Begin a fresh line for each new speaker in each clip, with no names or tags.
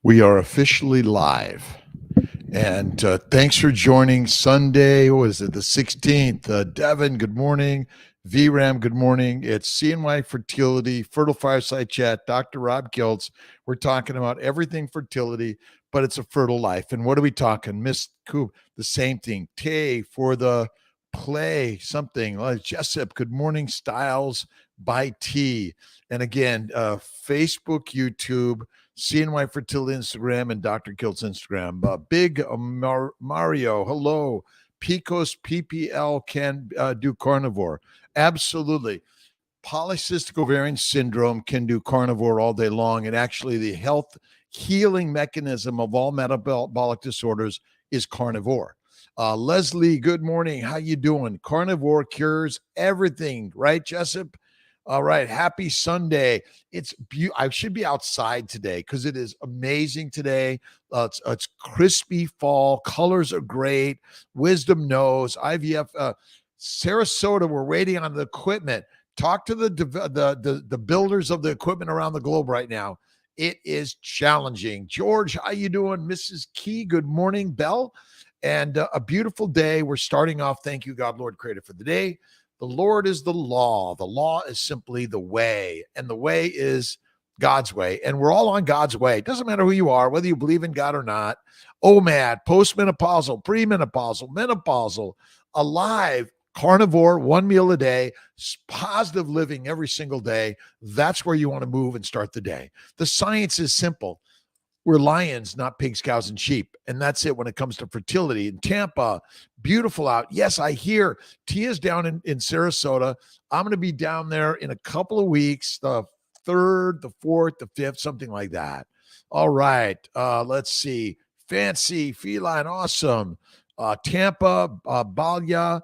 We are officially live. And thanks for joining Sunday. What is it, the 16th? Devin, good morning. VRAM, good morning. It's CNY Fertility, Fertile Fireside Chat, Dr. Rob Kiltz. We're talking about everything fertility, but it's a fertile life. And what are we talking? Miss Coop, the same thing. Tay for the play, something. Jessup, good morning. Styles by T. And again, Facebook, YouTube, CNY Fertility Instagram, and Dr.Kiltz Instagram. Big Mario, hello. Picos PPL can do carnivore. Absolutely. Polycystic ovarian syndrome can do carnivore all day long. And actually, the health healing mechanism of all metabolic disorders is carnivore. Leslie, good morning. How you doing? Carnivore cures everything, right, Jessup? All right. Happy Sunday. I should be outside today because it is amazing today. It's crispy fall. Colors are great. Wisdom knows. IVF. Sarasota, we're waiting on the equipment. Talk to the builders of the equipment around the globe right now. It is challenging. George, how you doing? Mrs. Key, good morning. Bell, and a beautiful day. We're starting off. Thank you, God, Lord, Creator, for the day. The Lord is the law. The law is simply the way, and the way is God's way. And we're all on God's way. It doesn't matter who you are, whether you believe in God or not. OMAD, postmenopausal, premenopausal, menopausal, alive, carnivore, one meal a day, positive living every single day. That's where you want to move and start the day. The science is simple. We're lions, not pigs, cows, and sheep. And that's it when it comes to fertility. In Tampa, beautiful out. Yes, I hear Tia's down in Sarasota. I'm going to be down there in a couple of weeks, the 3rd, the 4th, the 5th, something like that. All right. Let's see. Fancy, feline, awesome. Tampa, Balya,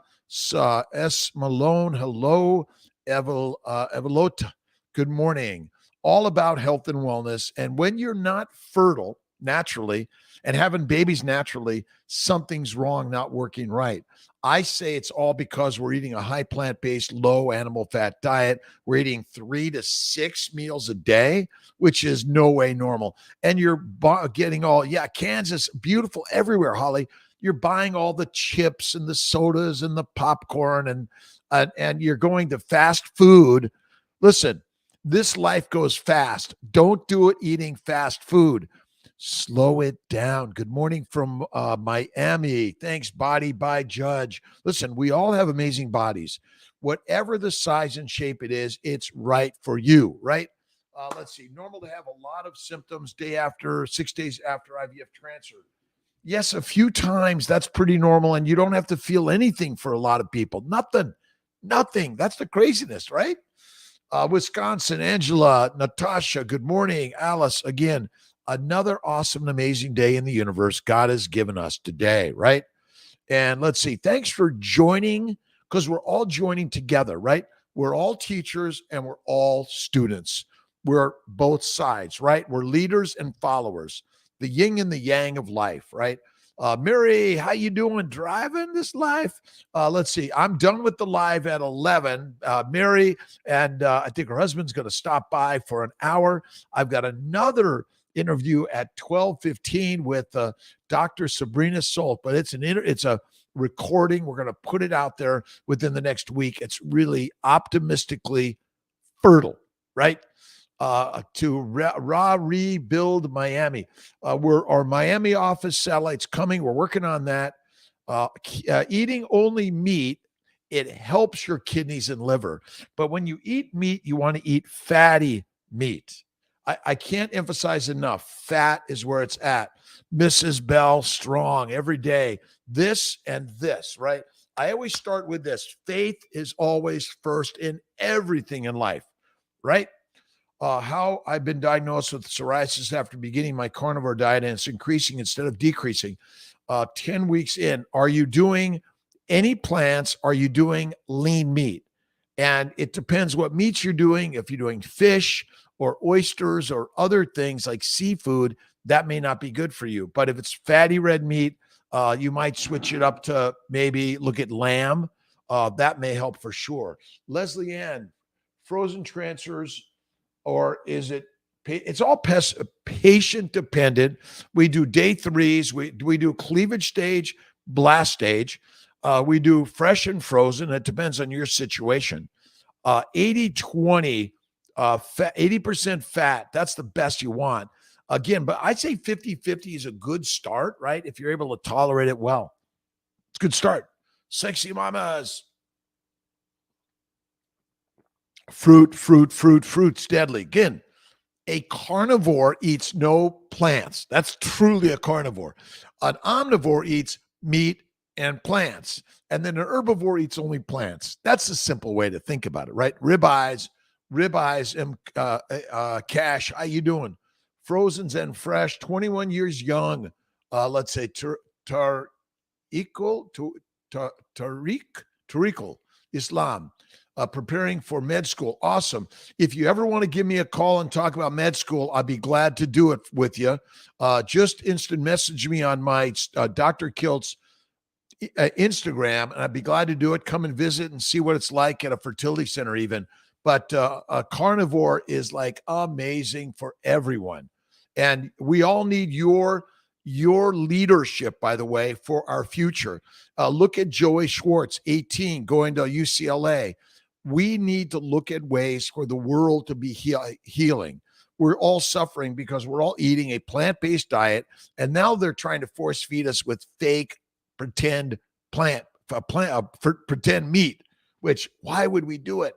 S. Malone, hello. Evelota, good morning. All about health and wellness. And when you're not fertile naturally and having babies naturally, something's wrong, not working right. I say it's all because we're eating a high plant-based, low animal fat diet. We're eating 3 to 6 meals a day, which is no way normal. And you're getting all, Kansas, beautiful everywhere, Holly. You're buying all the chips and the sodas and the popcorn and you're going to fast food. Listen, this life goes fast. Don't do it eating fast food. Slow it down. Good morning from Miami. Thanks, Body by Judge. Listen, we all have amazing bodies. Whatever the size and shape it is, it's right for you, right? Let's see. Normal to have a lot of symptoms 6 days after IVF transfer. Yes, a few times. That's pretty normal. And you don't have to feel anything for a lot of people. Nothing. That's the craziness, right? Wisconsin, Angela, Natasha, good morning. Alice, again, another awesome and amazing day in the universe God has given us today, right? And let's see. Thanks for joining, because we're all joining together, right? We're all teachers and we're all students. We're both sides, right? We're leaders and followers, the yin and the yang of life, right? Mary, how you doing? Driving this life? Let's see. I'm done with the live at 11. Mary, and I think her husband's going to stop by for an hour. I've got another interview at 12:15 with Dr. Sabrina Solt, but it's a recording. We're going to put it out there within the next week. It's really optimistically fertile, right? To rebuild Miami. Our Miami office satellite's coming. We're working on that. Eating only meat, it helps your kidneys and liver. But when you eat meat, you want to eat fatty meat. I can't emphasize enough. Fat is where it's at. Mrs. Bell, strong every day. This and this, right? I always start with this. Faith is always first in everything in life, right? How I've been diagnosed with psoriasis after beginning my carnivore diet, and it's increasing instead of decreasing. 10 weeks in. Are you doing any plants? Are you doing lean meat? And it depends what meats you're doing. If you're doing fish or oysters or other things like seafood, that may not be good for you. But if it's fatty red meat, you might switch it up to maybe look at lamb. That may help for sure. Leslie Ann, frozen transfers, or is it It's all patient dependent. We do day threes. We do cleavage stage, blast stage. We do fresh and frozen. It depends on your situation. 80-20, 80% fat. That's the best you want. Again, but I'd say 50-50 is a good start, right? If you're able to tolerate it well. It's a good start. Sexy mamas. Fruit's deadly. Again, a carnivore eats no plants. That's truly a carnivore. An omnivore eats meat and plants. And then an herbivore eats only plants. That's a simple way to think about it, right? Ribeyes, Cash, how you doing? Frozen's and fresh, 21 years young. Let's say Tariq Islam. Preparing for med school. Awesome. If you ever want to give me a call and talk about med school, I'd be glad to do it with you. Just instant message me on my Dr.Kiltz Instagram, and I'd be glad to do it. Come and visit and see what it's like at a fertility center even. But a carnivore is like amazing for everyone. And we all need your leadership, by the way, for our future. Look at Joey Schwartz, 18, going to UCLA. We need to look at ways for the world to be healing. We're all suffering because we're all eating a plant-based diet, and now they're trying to force feed us with fake pretend pretend meat, which why would we do it?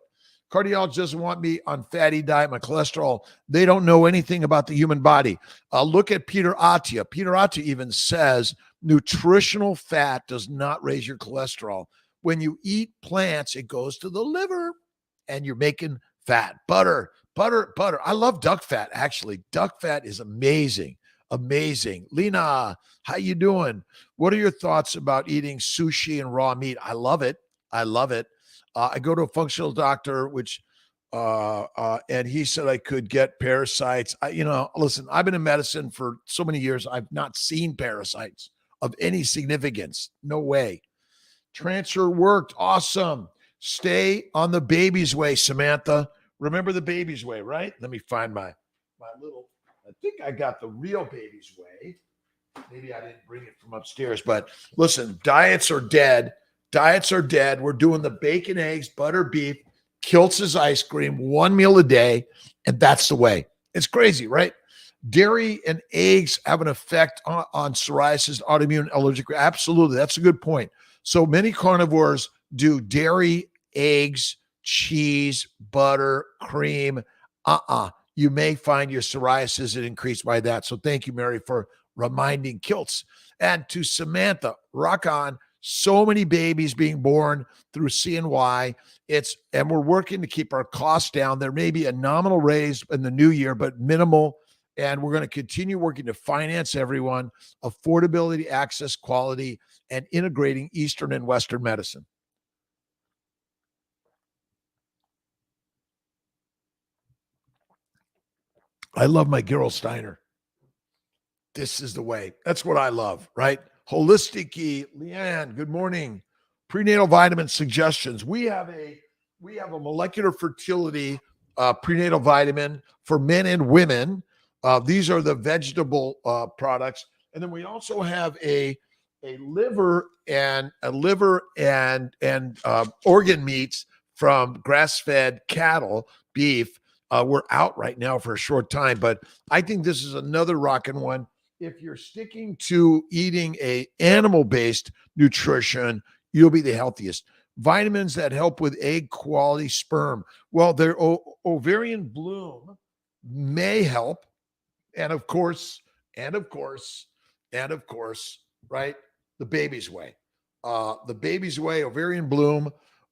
Cardiologist doesn't want me on fatty diet, my cholesterol. They don't know anything about the human body. Look at Peter Attia. Peter Attia even says nutritional fat does not raise your cholesterol. When you eat plants, it goes to the liver and you're making fat. Butter. I love duck fat, actually. Duck fat is amazing. Lena, how you doing? What are your thoughts about eating sushi and raw meat? I love it. I go to a functional doctor, and he said I could get parasites. Listen, I've been in medicine for so many years. I've not seen parasites of any significance. No way. Transfer worked. Awesome. Stay on the baby's way, Samantha. Remember the baby's way, right? Let me find my little, I think I got the real baby's way. Maybe I didn't bring it from upstairs, but listen, diets are dead. We're doing the bacon, eggs, butter, beef, Kiltz's ice cream, one meal a day, and that's the way. It's crazy, right? Dairy and eggs have an effect on psoriasis, autoimmune, allergic. Absolutely. That's a good point. So many carnivores do dairy, eggs, cheese, butter, cream. You may find your psoriasis is increased by that. So thank you, Mary, for reminding Kiltz. And to Samantha, rock on. So many babies being born through CNY. And we're working to keep our costs down. There may be a nominal raise in the new year, but minimal. And we're going to continue working to finance everyone, affordability, access, quality, and integrating Eastern and Western medicine. I love my Gerald Steiner. This is the way. That's what I love, right? Holistic-y. Leanne, good morning. Prenatal vitamin suggestions. We have a molecular fertility prenatal vitamin for men and women. These are the vegetable products. And then we also have a liver and organ meats from grass-fed cattle, beef. We're out right now for a short time, but I think this is another rockin' one. If you're sticking to eating a animal-based nutrition, you'll be the healthiest. Vitamins that help with egg quality sperm. Well, their ovarian bloom may help. And of course, right? The baby's way. Ovarian bloom.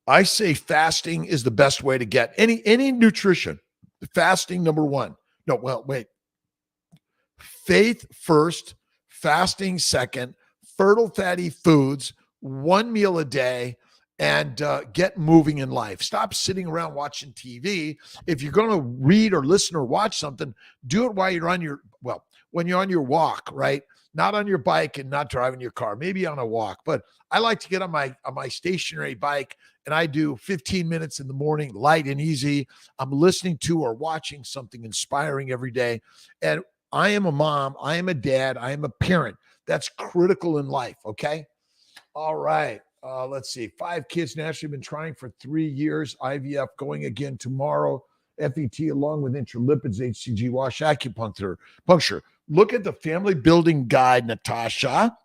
I say fasting is the best way to get any nutrition. Fasting, number one. No, well, wait. Faith first, fasting second, fertile fatty foods, one meal a day, and get moving in life. Stop sitting around watching TV. If you're going to read or listen or watch something, do it while you're on when you're on your walk, right? not on your bike and not driving your car, maybe on a walk. But I like to get on my stationary bike, and I do 15 minutes in the morning, light and easy. I'm listening to or watching something inspiring every day. And I am a mom, I am a dad, I am a parent. That's critical in life. Okay. All right. Let's see. 5 kids naturally been trying for 3 years. IVF going again tomorrow. FET along with intralipids, HCG wash, acupuncture. Puncture. Look at the family building guide, Natasha.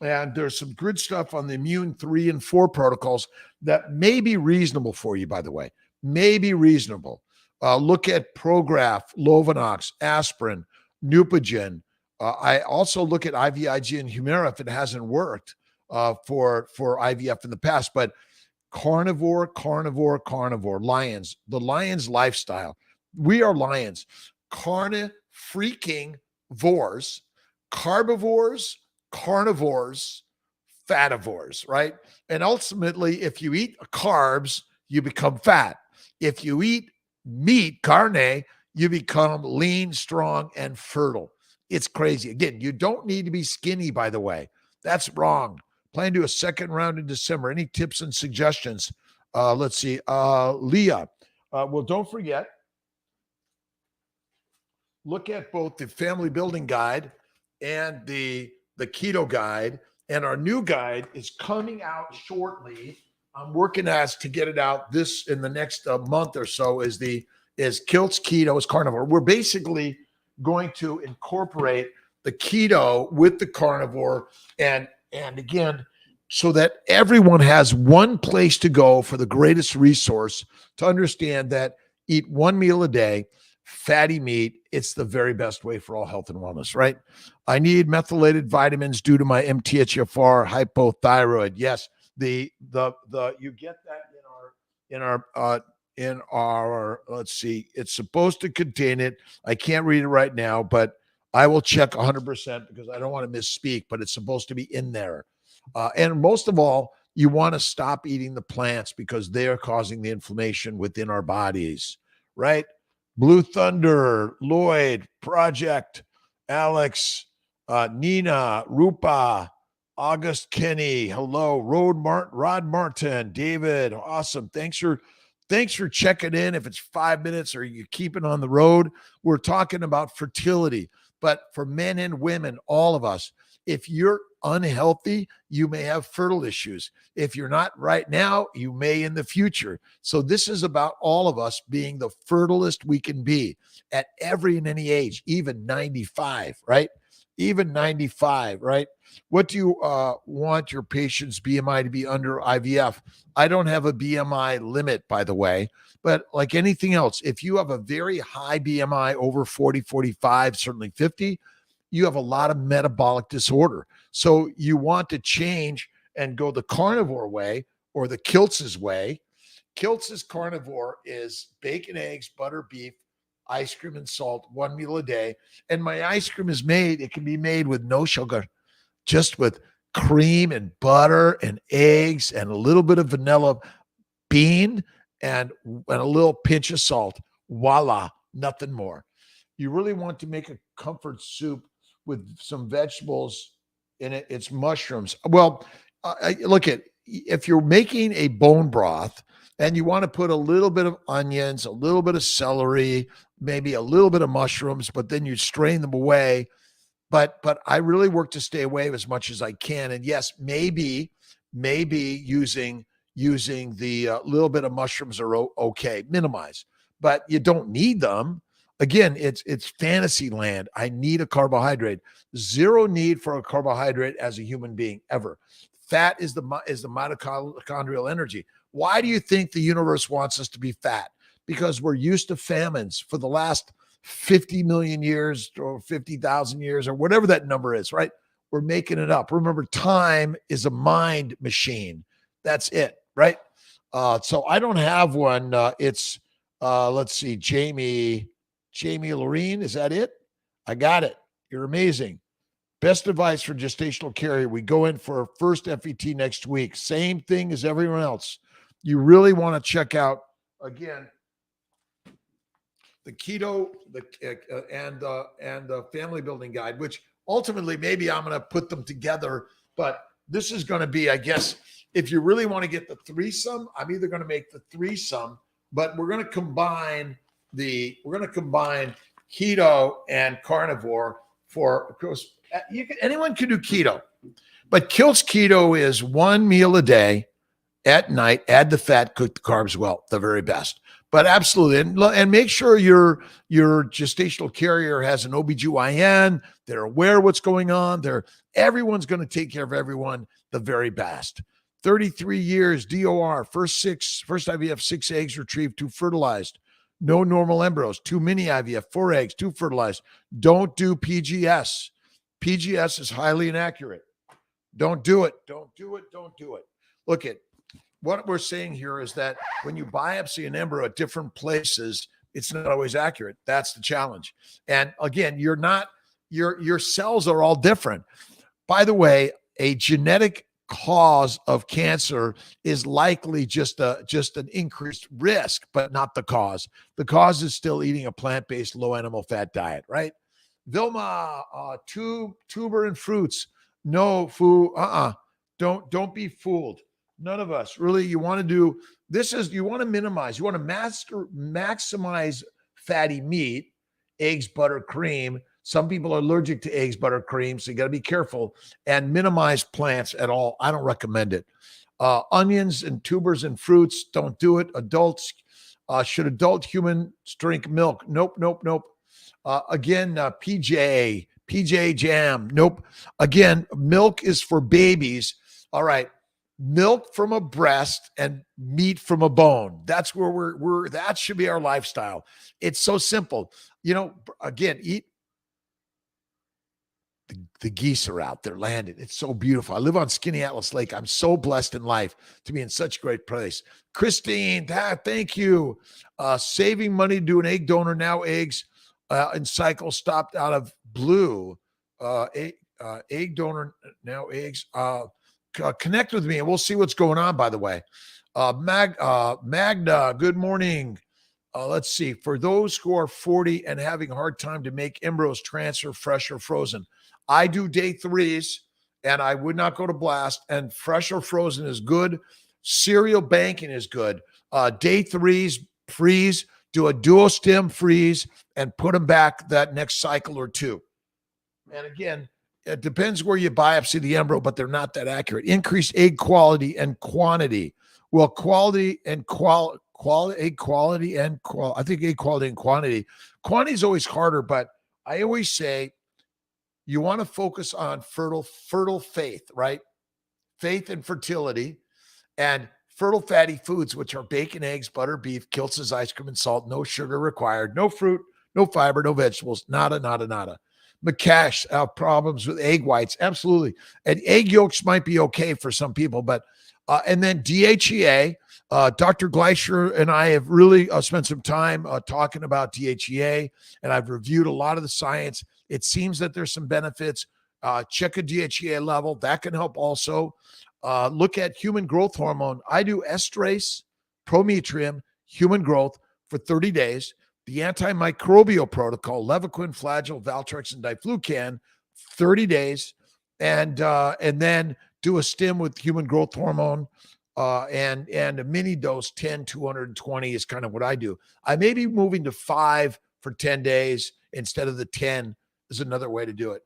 And there's some good stuff on the immune 3 and 4 protocols that may be reasonable for you, by the way. May be reasonable. Look at Prograf, Lovenox, aspirin, Neupogen. I also look at IVIG and Humira if it hasn't worked for IVF in the past. But carnivore, lions, the lions lifestyle. We are lions. Freaking vores, carbivores, carnivores, fativores, right? And ultimately, if you eat carbs, you become fat. If you eat meat, carne, you become lean, strong, and fertile. It's crazy. Again, you don't need to be skinny, by the way. That's wrong. Plan to do a second round in December. Any tips and suggestions? Let's see. Leah. Well, don't forget, look at both the family building guide and the keto guide. And our new guide is coming out shortly. I'm working to get it out this in the next month or so. Is Kiltz Keto is Carnivore. We're basically going to incorporate the keto with the carnivore, and again, so that everyone has one place to go for the greatest resource to understand that eat one meal a day, fatty meat. It's the very best way for all health and wellness, right? I need methylated vitamins due to my MTHFR hypothyroid. Yes, the you get that in our let's see, it's supposed to contain it. I can't read it right now, but I will check 100% because I don't want to misspeak, but it's supposed to be in there. And most of all, you want to stop eating the plants because they are causing the inflammation within our bodies, right? Blue Thunder, Lloyd, Project, Alex, Nina, Rupa, August Kenny, hello, Rod Martin, David, awesome. Thanks for checking in. If it's 5 minutes or you keep it on the road, we're talking about fertility. But for men and women, all of us, if you're unhealthy, you may have fertile issues. If you're not right now, you may in the future. So this is about all of us being the fertilest we can be at every and any age, even 95, right? Even 95, right? What do you want your patient's BMI to be under IVF? I don't have a BMI limit, by the way, but like anything else, if you have a very high BMI over 40, 45, certainly 50, you have a lot of metabolic disorder. So you want to change and go the carnivore way or the Kiltz's way. Kiltz's carnivore is bacon, eggs, butter, beef, ice cream, and salt, one meal a day. And my ice cream it can be made with no sugar, just with cream and butter and eggs and a little bit of vanilla bean and a little pinch of salt. Voila, nothing more. You really want to make a comfort soup with some vegetables in it. It's mushrooms. Well, look at, if you're making a bone broth and you want to put a little bit of onions, a little bit of celery, maybe a little bit of mushrooms, but then you strain them away. But I really work to stay away as much as I can. And yes, maybe using the little bit of mushrooms are okay, minimize, but you don't need them. Again, it's fantasy land. I need a carbohydrate. Zero need for a carbohydrate as a human being ever. Fat is the mitochondrial energy. Why do you think the universe wants us to be fat? Because we're used to famines for the last 50 million years or 50,000 years or whatever that number is, right? We're making it up. Remember, time is a mind machine. That's it, right? So I don't have one. It's let's see, Jamie Lorene, is that it? I got it. You're amazing. Best advice for gestational care. We go in for our first FET next week. Same thing as everyone else. You really want to check out, again, the keto and the family building guide, which ultimately, maybe I'm going to put them together, but this is going to be, I guess, if you really want to get the threesome, I'm either going to make the threesome, but we're going to combine keto and carnivore for, of course, anyone can do keto, but Kiltz keto is one meal a day at night, add the fat, cook the carbs well, the very best. But absolutely, and make sure your gestational carrier has an OBGYN. They're aware of what's going on. Everyone's going to take care of everyone the very best. 33 years, DOR, first IVF, 6 eggs retrieved, 2 fertilized. No normal embryos, 2 mini IVF, 4 eggs, 2 fertilized. Don't do PGS. PGS is highly inaccurate. Don't do it. Don't do it. Don't do it. Look at what we're saying here is that when you biopsy an embryo at different places, it's not always accurate. That's the challenge. And again, your cells are all different. By the way, a genetic cause of cancer is likely just an increased risk, but not the cause. The cause is still eating a plant-based, low animal fat diet, right? Vilma, tuber and fruits, no food. Don't be fooled. None of us really. You want to do this is you want to minimize. You want to maximize fatty meat, eggs, butter, cream. Some people are allergic to eggs, butter, cream, so you got to be careful and minimize plants at all. I don't recommend it. Onions and tubers and fruits, don't do it. Adults, should adult humans drink milk? Nope. Again, PJ jam. Nope. Again, milk is for babies. All right. Milk from a breast and meat from a bone. That's where that should be our lifestyle. It's so simple. Again, eat. The geese are out there landing. It's so beautiful. I live on Skinny Atlas Lake. I'm so blessed in life to be in such a great place. Christine, thank you. Saving money to do an egg donor. Now eggs and cycle stopped out of blue. Egg donor, now eggs. Connect with me and we'll see what's going on, by the way. Magna, good morning. Let's see. For those who are 40 and having a hard time to make embryos transfer fresh or frozen, I do day 3s and I would not go to blast, and fresh or frozen is good. Cereal banking is good. Day 3s, freeze, do a dual stem freeze and put them back that next cycle or 2. And again, it depends where you biopsy the embryo, but they're not that accurate. Increase egg quality and quantity. Well, quality and egg quality and I think egg quality and quantity. Quantity is always harder, but I always say you want to focus on fertile faith, right? Faith and fertility, and fertile fatty foods, which are bacon, eggs, butter, beef, Kiltz's ice cream and salt, no sugar required, no fruit, no fiber, no vegetables, nada. McCash, problems with egg whites, absolutely. And egg yolks might be okay for some people, but and then DHEA. Dr. Gleicher and I have really spent some time talking about DHEA, and I've reviewed a lot of the science. It seems that there's some benefits. Check a DHEA level. That can help also. Look at human growth hormone. I do estrase, prometrium, human growth for 30 days. The antimicrobial protocol, Levaquin, Flagyl, Valtrex, and Diflucan, 30 days. And then do a stim with human growth hormone. And a mini dose, 10, 220 is kind of what I do. I may be moving to 5 for 10 days instead of the 10 is another way to do it.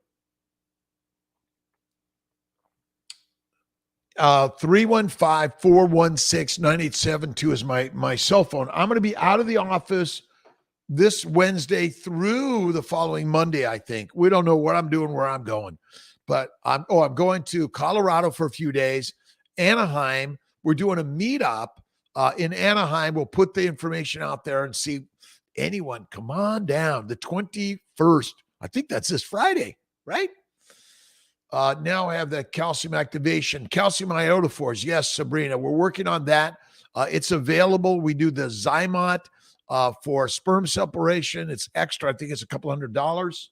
315-416-9872 is my cell phone. I'm going to be out of the office this Wednesday through the following Monday, I think. We don't know what I'm doing, where I'm going. But I'm going to Colorado for a few days, Anaheim. We're doing a meetup in Anaheim. We'll put the information out there and see anyone. Come on down. The 21st. I think that's this Friday, right? Now I have the calcium activation, calcium iodophores. Yes, Sabrina, we're working on that. It's available. We do the Zymot for sperm separation. It's extra. I think it's a couple $100.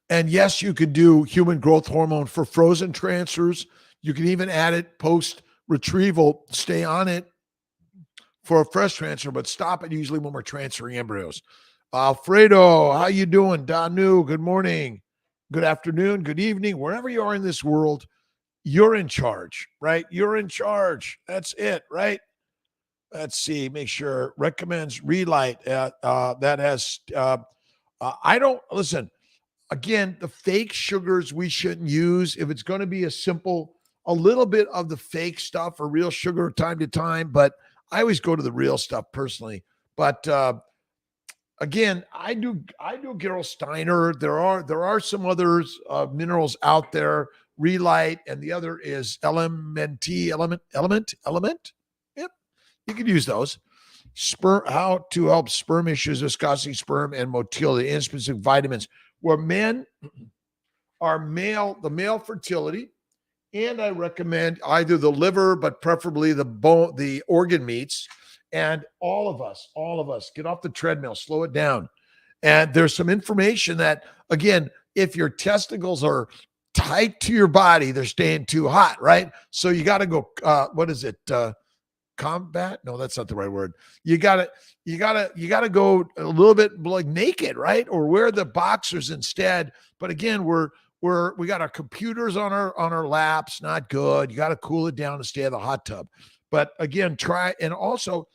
And yes, you could do human growth hormone for frozen transfers. You can even add it post-retrieval. Stay on it for a fresh transfer, but stop it usually when we're transferring embryos. Alfredo, how you doing? Danu, good morning, good afternoon, good evening, wherever you are in this world. You're in charge, right? You're in charge. That's it, right? Let's see. Make sure recommends Relight. That has. I don't listen. Again, the fake sugars we shouldn't use. If it's going to be a little bit of the fake stuff or real sugar time to time, but I always go to the real stuff personally. But again, I do Gerolsteiner. There are some others minerals out there. Relight, and the other is element. Yep, you can use those. Sperm, how to help sperm issues, viscosity, sperm, and motility, and specific vitamins. Where men are the male fertility, and I recommend either the liver, but preferably the organ meats. And all of us, get off the treadmill, slow it down. And there's some information that, again, if your testicles are tight to your body, they're staying too hot, right? So you got to go, what is it? Combat? No, that's not the right word. You gotta go a little bit like naked, right? Or wear the boxers instead. But again, we got our computers on our laps, not good. You got to cool it down and stay in the hot tub. But again, try, and also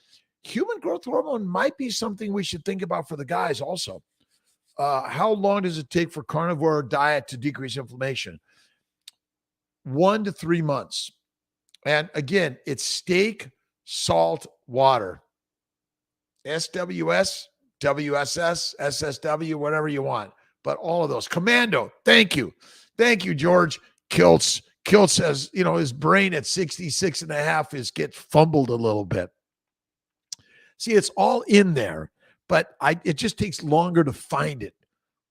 human growth hormone might be something we should think about for the guys also. How long does it take for carnivore diet to decrease inflammation? 1 to 3 months. And again, it's steak, salt, water. SWS, WSS, SSW, whatever you want. But all of those. Commando, thank you. Thank you, George Kiltz. Kiltz says, his brain at 66 and a half gets fumbled a little bit. See, it's all in there, but it just takes longer to find it.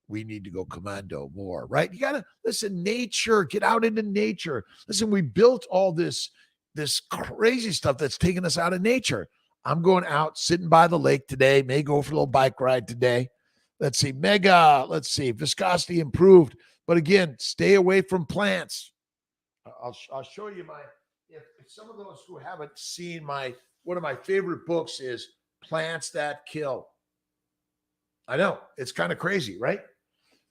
We need to go commando more, right? You got to listen, nature, get out into nature. Listen, we built all this crazy stuff that's taking us out of nature. I'm going out, sitting by the lake today, may go for a little bike ride today. Let's see, viscosity improved. But again, stay away from plants. I'll show you if some of those who haven't seen one of my favorite books is Plants That Kill. I know, it's kind of crazy, right?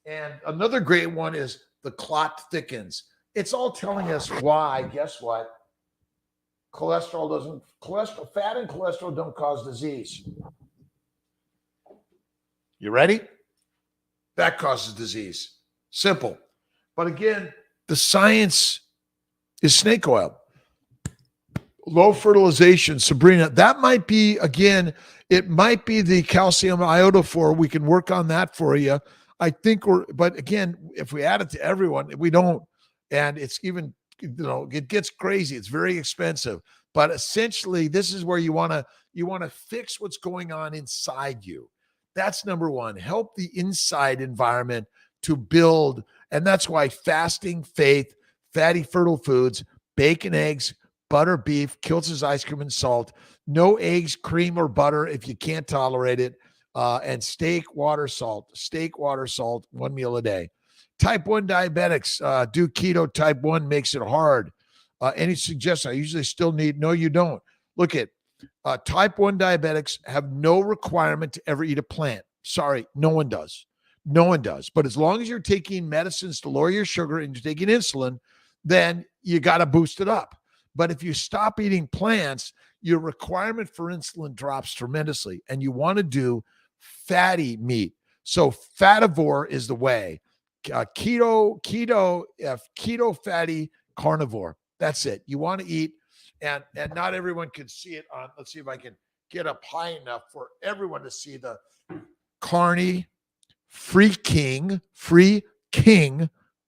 And another great one is The Clot Thickens. It's all telling us why, guess what? Fat and cholesterol don't cause disease. You ready? That causes disease. Simple. But again, the science is snake oil. Low fertilization, Sabrina. That might be, again, it might be the calcium iodophore. We can work on that for you. I think but again, if we add it to everyone, we don't. And it's even, it gets crazy. It's very expensive. But essentially, this is where you want to fix what's going on inside you. That's number one. Help the inside environment to build. And that's why fasting, faith, fatty, fertile foods, bacon, eggs, butter, beef, Kiltz's ice cream and salt, no eggs, cream, or butter if you can't tolerate it, and steak, water, salt, 1 meal a day. Type 1 diabetics do keto. Type 1 makes it hard. Any suggestion? I usually still need. No, you don't. Look at type 1 diabetics have no requirement to ever eat a plant. Sorry, no one does. No one does. But as long as you're taking medicines to lower your sugar and you're taking insulin, then you got to boost it up. But if you stop eating plants, your requirement for insulin drops tremendously, and you want to do fatty meat. So fativore is the way. Keto fatty carnivore. That's it. You want to eat, and not everyone can see it on. Let's see if I can get up high enough for everyone to see the free king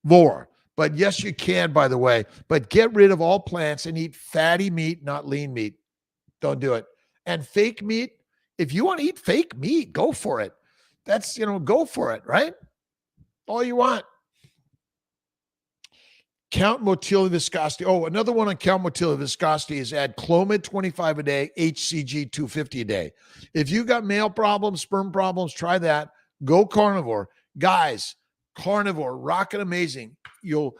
vor. But yes, you can, by the way. But get rid of all plants and eat fatty meat, not lean meat. Don't do it. And fake meat, if you want to eat fake meat, go for it. That's, go for it, right? All you want. Count motility viscosity. Oh, another one on count motility viscosity is add Clomid 25 a day, HCG 250 a day. If you got male problems, sperm problems, try that. Go carnivore. Guys, carnivore, rocking amazing. You'll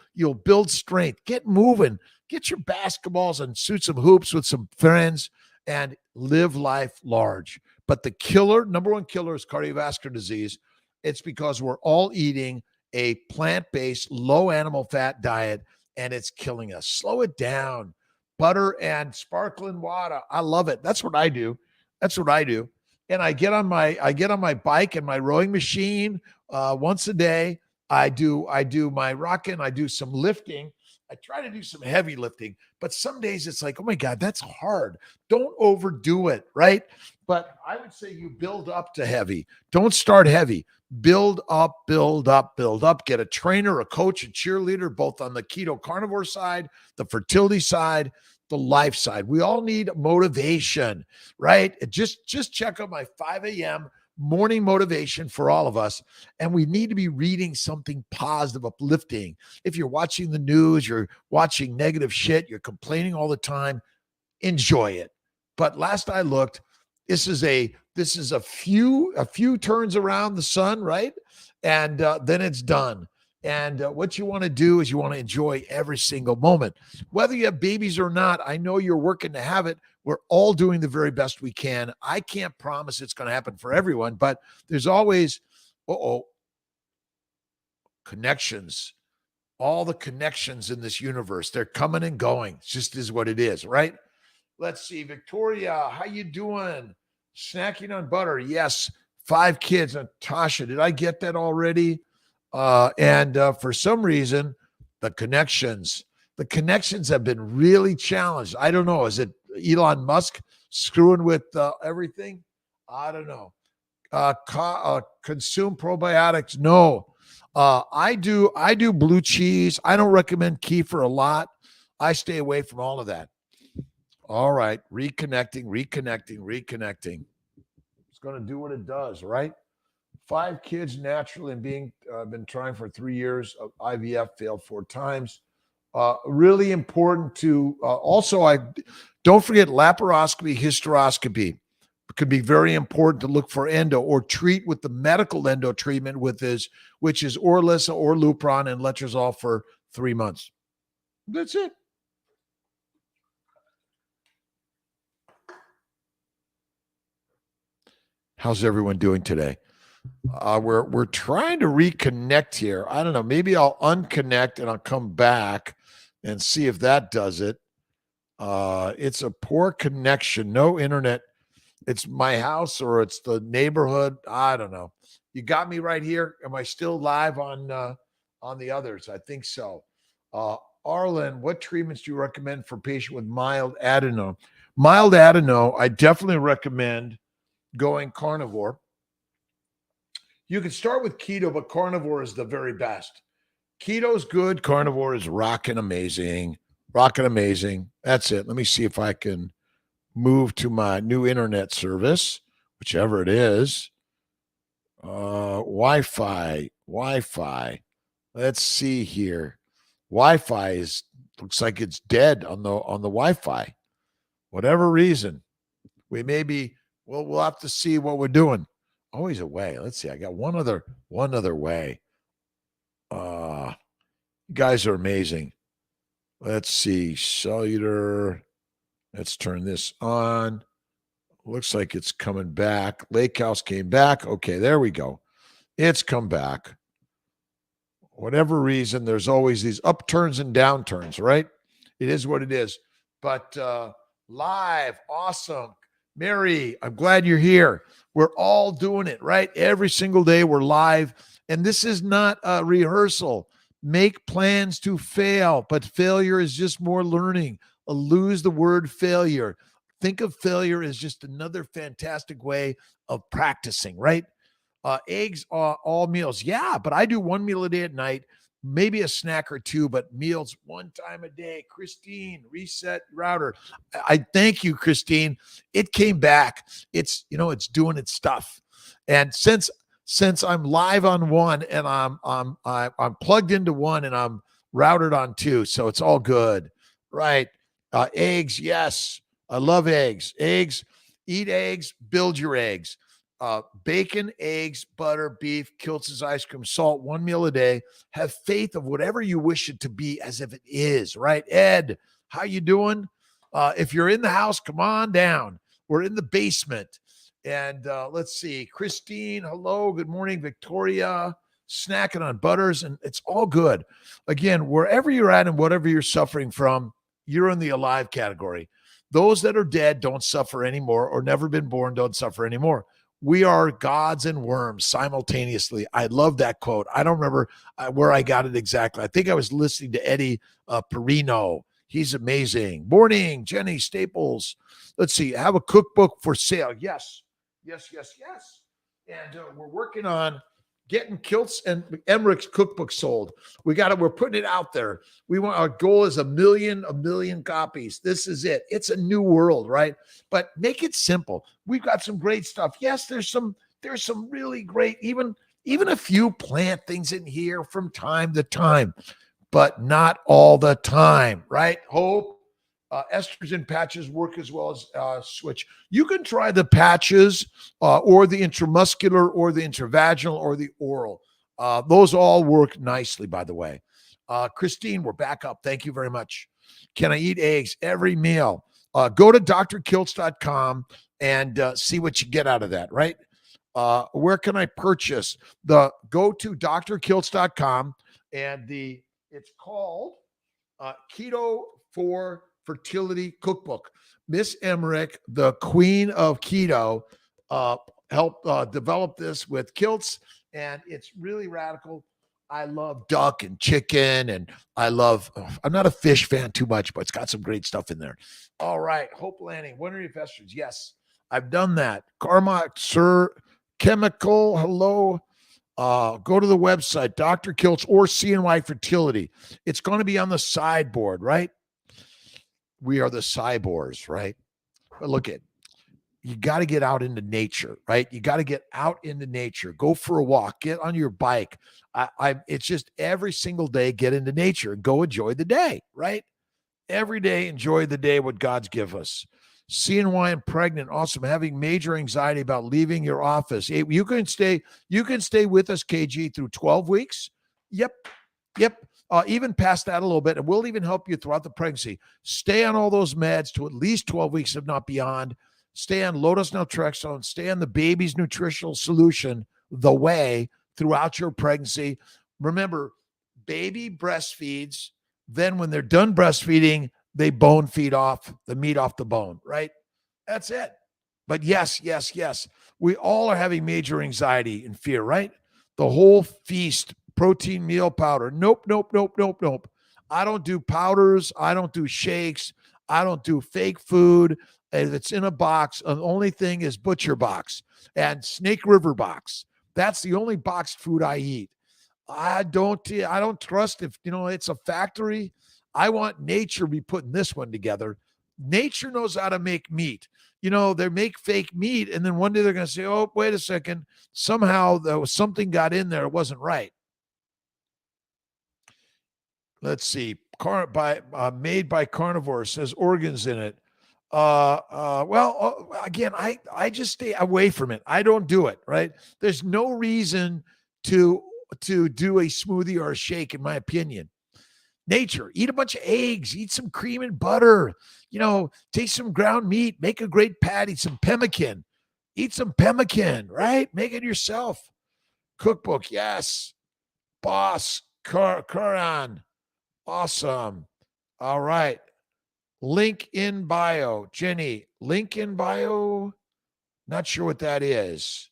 build strength. Get moving. Get your basketballs and shoot some hoops with some friends. and live life large. But the killer, number one killer, is cardiovascular disease. It's because we're all eating a plant-based, low animal fat diet, and it's killing us. Slow it down. Butter and sparkling water. I love it. That's what I do. That's what I do. And I get on my bike and my rowing machine once a day. I do my rocking. I do some lifting. I try to do some heavy lifting, but some days it's like, oh my God, that's hard. Don't overdo it, right? But I would say you build up to heavy. Don't start heavy. Build up, build up, build up. Get a trainer, a coach, a cheerleader, both on the keto carnivore side, the fertility side, the life side. We all need motivation, right? Just check out my 5 a.m. morning motivation for all of us. And we need to be reading something positive, uplifting. If you're watching the news, you're watching negative shit, you're complaining all the time, enjoy it. But last I looked, this is a few turns around the sun, right? And then it's done. And what you want to do is you want to enjoy every single moment. Whether you have babies or not, I know you're working to have it. We're all doing the very best we can. I can't promise it's going to happen for everyone, but there's always, connections. All the connections in this universe, they're coming and going. It just is what it is, right? Let's see. Victoria, how you doing? Snacking on butter. Yes. 5 kids. Natasha, did I get that already? And for some reason, the connections have been really challenged. I don't know. Is it Elon Musk screwing with everything? I don't know. Consume probiotics. No. I do blue cheese. I don't recommend kefir a lot. I stay away from all of that. All right. Reconnecting. It's going to do what it does, right? 5 kids naturally, and been trying for 3 years. IVF failed 4 times. Really important to also, I don't forget laparoscopy, hysteroscopy. It could be very important to look for endo or treat with the medical endo treatment which is Orlissa or Lupron and letrozole for 3 months. That's it. How's everyone doing today? We're trying to reconnect here. I don't know. Maybe I'll unconnect and I'll come back and see if that does it. It's a poor connection. No internet. It's my house or it's the neighborhood. I don't know. You got me right here. Am I still live on the others? I think so. Arlen, what treatments do you recommend for patient with mild adeno? Mild adeno, I definitely recommend going carnivore. You can start with keto, but carnivore is the very best. Keto is good. Carnivore is rocking amazing. That's it. Let me see if I can move to my new internet service, whichever it is. Wi-Fi. Let's see here. Wi-Fi looks like it's dead on the Wi-Fi. Whatever reason. We'll have to see what we're doing. Always a way. Let's see. I got one other way. You guys are amazing. Let's see. Cellular. Let's turn this on. Looks like it's coming back. Lake House came back. Okay, there we go. It's come back. Whatever reason, there's always these upturns and downturns, right? It is what it is. But live, awesome. Mary, I'm glad you're here. We're all doing it, right? Every single day we're live. And this is not a rehearsal. Make plans to fail, but failure is just more learning. Lose the word failure. Think of failure as just another fantastic way of practicing, right? Eggs are all meals. Yeah, but I do 1 meal a day at night, maybe a snack or 2, but meals 1 time a day. Christine, reset router. I thank you, Christine. It came back. It's doing its stuff. And since I'm live on one and I'm plugged into one and I'm routed on 2, so it's all good, right? Eggs, yes. I love eggs. Eat eggs, build your eggs. Bacon, eggs, butter, beef, Kiltz's ice cream, salt, 1 meal a day. Have faith of whatever you wish it to be as if it is, right? Ed, how you doing? If you're in the house, come on down. We're in the basement. And let's see, Christine, hello, good morning, Victoria, snacking on butters, and it's all good. Again, wherever you're at and whatever you're suffering from, you're in the alive category. Those that are dead don't suffer anymore, or never been born don't suffer anymore. We are gods and worms simultaneously. I love that quote. I don't remember where I got it exactly. I think I was listening to Eddie Perino. He's amazing. Morning, Jenny Staples. Let's see. Have a cookbook for sale. Yes. And we're working on getting Kiltz and Emmerich's cookbook sold. We're putting it out there. Our goal is a million copies. This is it. It's a new world, right? But make it simple. We've got some great stuff. Yes, there's some really great, even a few plant things in here from time to time, but not all the time, right? Hope. Estrogen patches work as well as switch. You can try the patches or the intramuscular or the intravaginal or the oral. Those all work nicely, by the way. Christine, we're back up. Thank you very much. Can I eat eggs every meal? Go to drkiltz.com and see what you get out of that, right? Where can I purchase? Go to drkiltz.com and it's called Keto for Fertility Cookbook. Miss Emmerich, the queen of keto, helped develop this with Kiltz, and it's really radical. I love duck and chicken, and I'm not a fish fan too much, but it's got some great stuff in there. All right, Hope Lanning, when are your investors? Yes, I've done that. Carmack, Sir Chemical, hello. Go to the website, Dr. Kiltz or CNY Fertility. It's going to be on the sideboard, right? We are the cyborgs, right? But look you got to get out into nature, right? You got to get out into nature. Go for a walk. Get on your bike. It's just every single day, get into nature and go enjoy the day, right? Every day, enjoy the day, what God's give us. CNY and pregnant, awesome. Having major anxiety about leaving your office. You can stay with us, KG, through 12 weeks. Yep. Even past that a little bit, and we'll even help you throughout the pregnancy. Stay on all those meds to at least 12 weeks, if not beyond. Stay on low-dose naltrexone. Stay on the baby's nutritional solution, the way, throughout your pregnancy. Remember, baby breastfeeds. Then when they're done breastfeeding, they bone feed off the meat off the bone, right? That's it. But yes. We all are having major anxiety and fear, right? The whole feast, protein meal powder. Nope. I don't do powders. I don't do shakes. I don't do fake food. If it's in a box, the only thing is Butcher Box and Snake River Box. That's the only boxed food I eat. I don't trust if, it's a factory. I want nature to be putting this one together. Nature knows how to make meat. They make fake meat, and then one day they're going to say, oh, wait a second. Somehow something got in there. It wasn't right. Let's see. Made by Carnivore, says organs in it. Again, I just stay away from it. I don't do it, right? There's no reason to do a smoothie or a shake, in my opinion. Nature, eat a bunch of eggs, eat some cream and butter, take some ground meat, make a great patty, some pemmican, eat some pemmican, right? Make it yourself. Cookbook, yes. Boss, Quran, awesome. All right. Link in bio. Jenny, link in bio. Not sure what that is.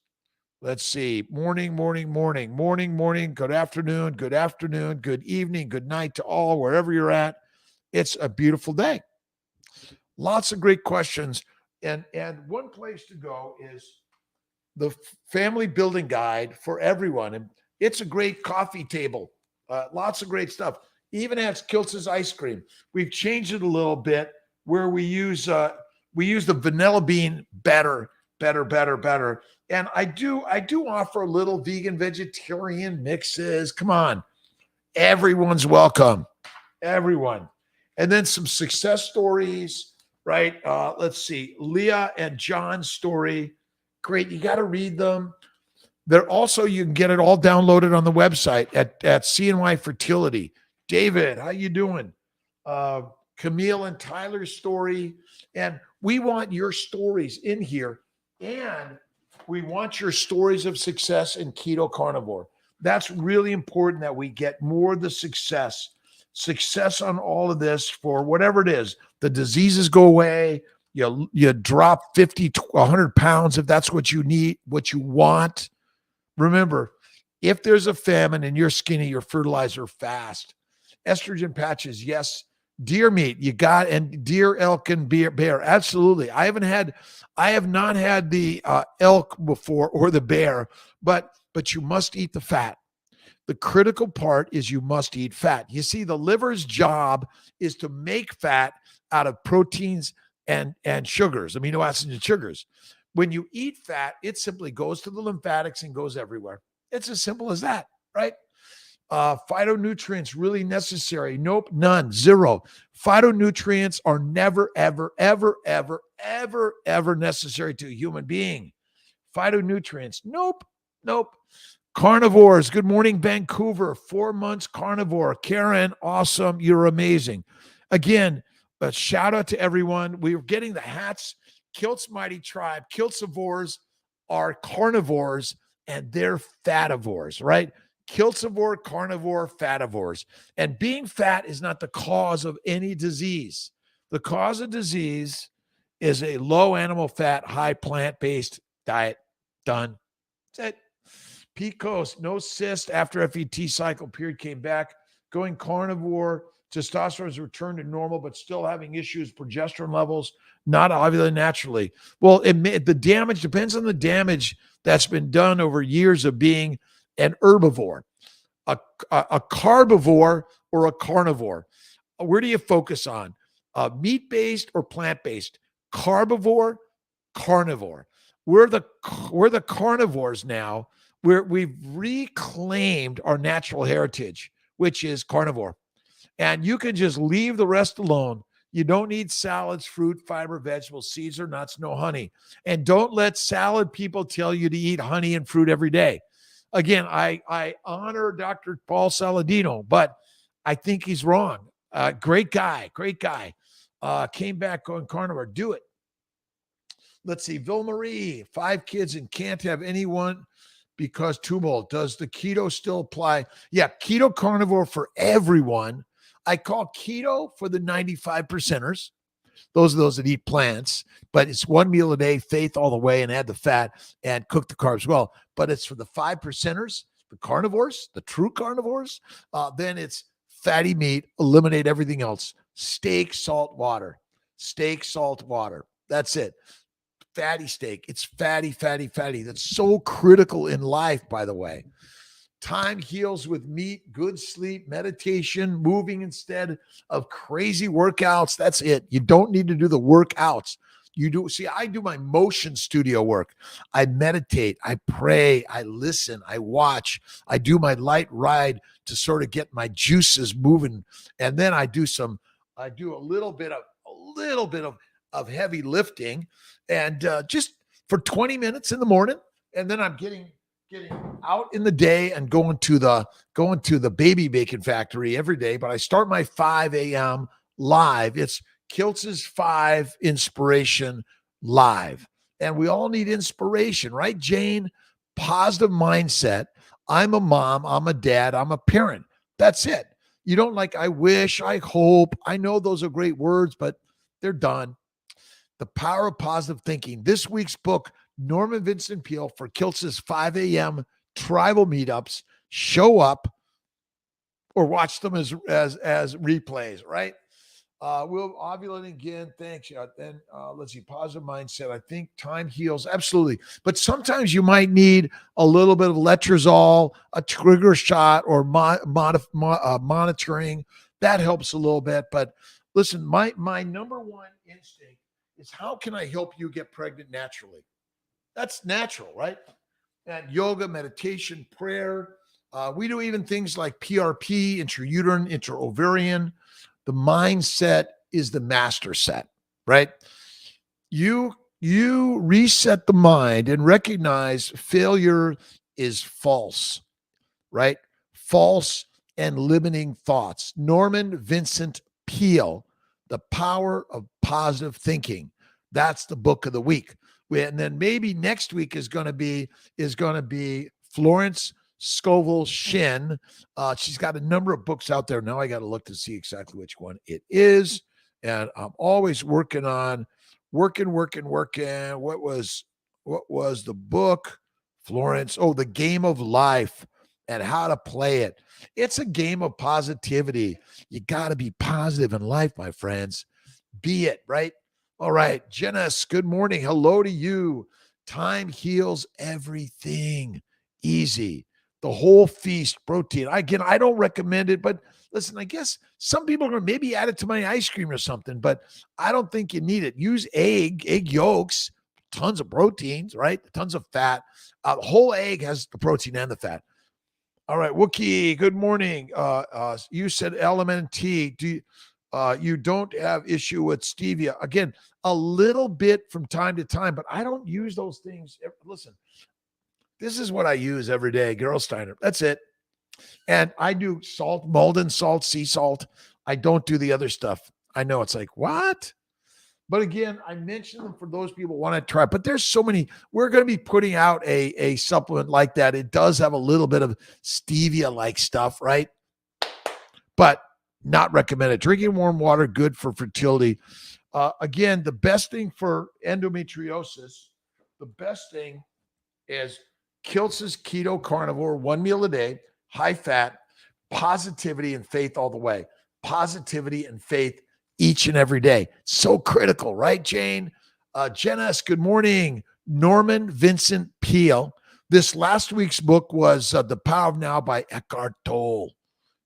Let's see. Morning. Good afternoon. Good evening. Good night to all, wherever you're at. It's a beautiful day. Lots of great questions. And one place to go is the Family Building Guide for everyone. And it's a great coffee table. Lots of great stuff. Even has Kiltz's ice cream. We've changed it a little bit where we use the vanilla bean better. And I do offer a little vegan vegetarian mixes. Come on. Everyone's welcome. Everyone. And then some success stories, right? Let's see. Leah and John's story. Great. You got to read them. They're also, you can get it all downloaded on the website at CNY Fertility. David, how you doing? Camille and Tyler's story. And we want your stories in here. And we want your stories of success in keto carnivore. That's really important that we get more of the success on all of this for whatever it is. The diseases go away. You drop 50 to 100 pounds if that's what you need, what you want. Remember, if there's a famine and you're skinny, your fertilizer fast. Estrogen patches, yes. Deer meat, you got, and deer, elk, and bear. Absolutely. I have not had the elk before or the bear, but you must eat the fat. The critical part is you must eat fat. You see, the liver's job is to make fat out of proteins and sugars, amino acids and sugars. When you eat fat, it simply goes to the lymphatics and goes everywhere. It's as simple as that, right? Phytonutrients really necessary? Nope, none, zero. Phytonutrients are never, ever, ever, ever, ever, ever necessary to a human being. Phytonutrients, nope. Carnivores, good morning, Vancouver. 4 months carnivore. Karen, awesome. You're amazing. Again, a shout out to everyone. We are getting the hats. Kiltz Mighty Tribe. Kiltzivores are carnivores and they're fativores, right? Kiltzivore, carnivore, fativores. And being fat is not the cause of any disease. The cause of disease is a low animal fat, high plant-based diet. Done. That's it. PCOS, no cyst after FET cycle period came back. Going carnivore, testosterone has returned to normal, but still having issues, progesterone levels, not ovulating naturally. Well, the damage depends on the damage that's been done over years of being an herbivore, a carbivore, or a carnivore. Where do you focus on? Meat-based or plant-based? Carbivore, carnivore. We're the carnivores now. We've reclaimed our natural heritage, which is carnivore. And you can just leave the rest alone. You don't need salads, fruit, fiber, vegetables, seeds, or nuts, no honey. And don't let salad people tell you to eat honey and fruit every day. Again, I honor Dr. Paul Saladino, but I think he's wrong. Great guy. Came back going carnivore. Do it. Let's see. Ville-Marie, 5 kids and can't have anyone because tumult. Does the keto still apply? Yeah, keto carnivore for everyone. I call keto for the 95%ers. Those are those that eat plants, but it's one meal a day, faith all the way, and add the fat and cook the carbs well. But it's for the 5%ers, the carnivores, the true carnivores. Then it's fatty meat, eliminate everything else. Steak, salt, water. Steak, salt, water. That's it. Fatty steak. It's fatty. That's so critical in life, by the way. Time heals with meat, good sleep, meditation, moving instead of crazy workouts. That's it. You don't need to do the workouts. I do my motion studio work. I meditate, I pray, I listen, I watch, I do my light ride to sort of get my juices moving. And then I do a little bit of heavy lifting and just for 20 minutes in the morning. And then I'm getting out in the day and going to the baby bacon factory every day. But I start my 5 a.m. live. It's Kiltz's 5 Inspiration Live. And we all need inspiration, right, Jane? Positive mindset. I'm a mom, I'm a dad, I'm a parent. That's it. You don't I wish, I hope. I know those are great words, but they're done. The Power of Positive Thinking. This week's book, Norman Vincent Peale, for Kiltz's 5 a.m. tribal meetups. Show up or watch them as replays, right? We'll ovulate again. Thanks. Then let's see. Positive mindset. I think time heals. Absolutely. But sometimes you might need a little bit of letrozole, a trigger shot, or monitoring. That helps a little bit. But listen, my number one instinct is how can I help you get pregnant naturally? That's natural, right? And yoga, meditation, prayer. We do even things like PRP, intrauterine, intraovarian. The mindset is the master set, right? You reset the mind and recognize failure is false, right? False and limiting thoughts. Norman Vincent Peale, The Power of Positive Thinking. That's the book of the week. And then maybe next week is going to be Florence Scovel Shin. She's got a number of books out there. Now I got to look to see exactly which one it is. And I'm always working. What was the book? Florence. Oh, The Game of Life and How to Play It. It's a game of positivity. You got to be positive in life, my friends. Be it, right? All right, Janice, good morning. Hello to you. Time heals everything. Easy. The Whole Feast protein. Again, I don't recommend it, but listen, I guess some people are going to maybe add it to my ice cream or something, but I don't think you need it. Use egg yolks, tons of proteins, right? Tons of fat. The whole egg has the protein and the fat. All right, Wookie, good morning. You said LMNT. You don't have issue with stevia. Again, a little bit from time to time, but I don't use those things. Listen, this is what I use every day, Gerolsteiner. That's it. And I do salt, Malden salt, sea salt. I don't do the other stuff. I know it's like, what? But again, I mentioned them for those people who want to try. But there's so many. We're going to be putting out a supplement like that. It does have a little bit of stevia-like stuff, right? But not recommended. Drinking warm water, good for fertility. Again, the best thing for endometriosis, the best thing is Kiltz's Keto Carnivore, 1 meal a day, high fat, positivity and faith all the way. Positivity and faith each and every day. So critical, right, Jane? Janice, good morning. Norman Vincent Peale. This last week's book was The Power of Now by Eckhart Tolle.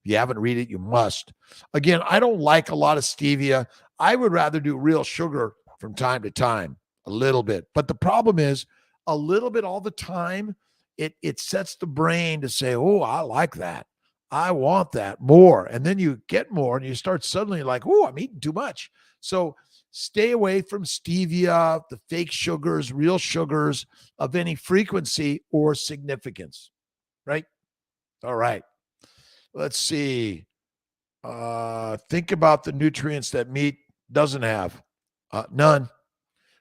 If you haven't read it, you must. Again, I don't like a lot of stevia. I would rather do real sugar from time to time, a little bit. But the problem is a little bit all the time, it sets the brain to say, oh, I like that. I want that more. And then you get more and you start suddenly like, oh, I'm eating too much. So stay away from stevia, the fake sugars, real sugars of any frequency or significance, right? All right. Let's see. Think about the nutrients that meat doesn't have. None.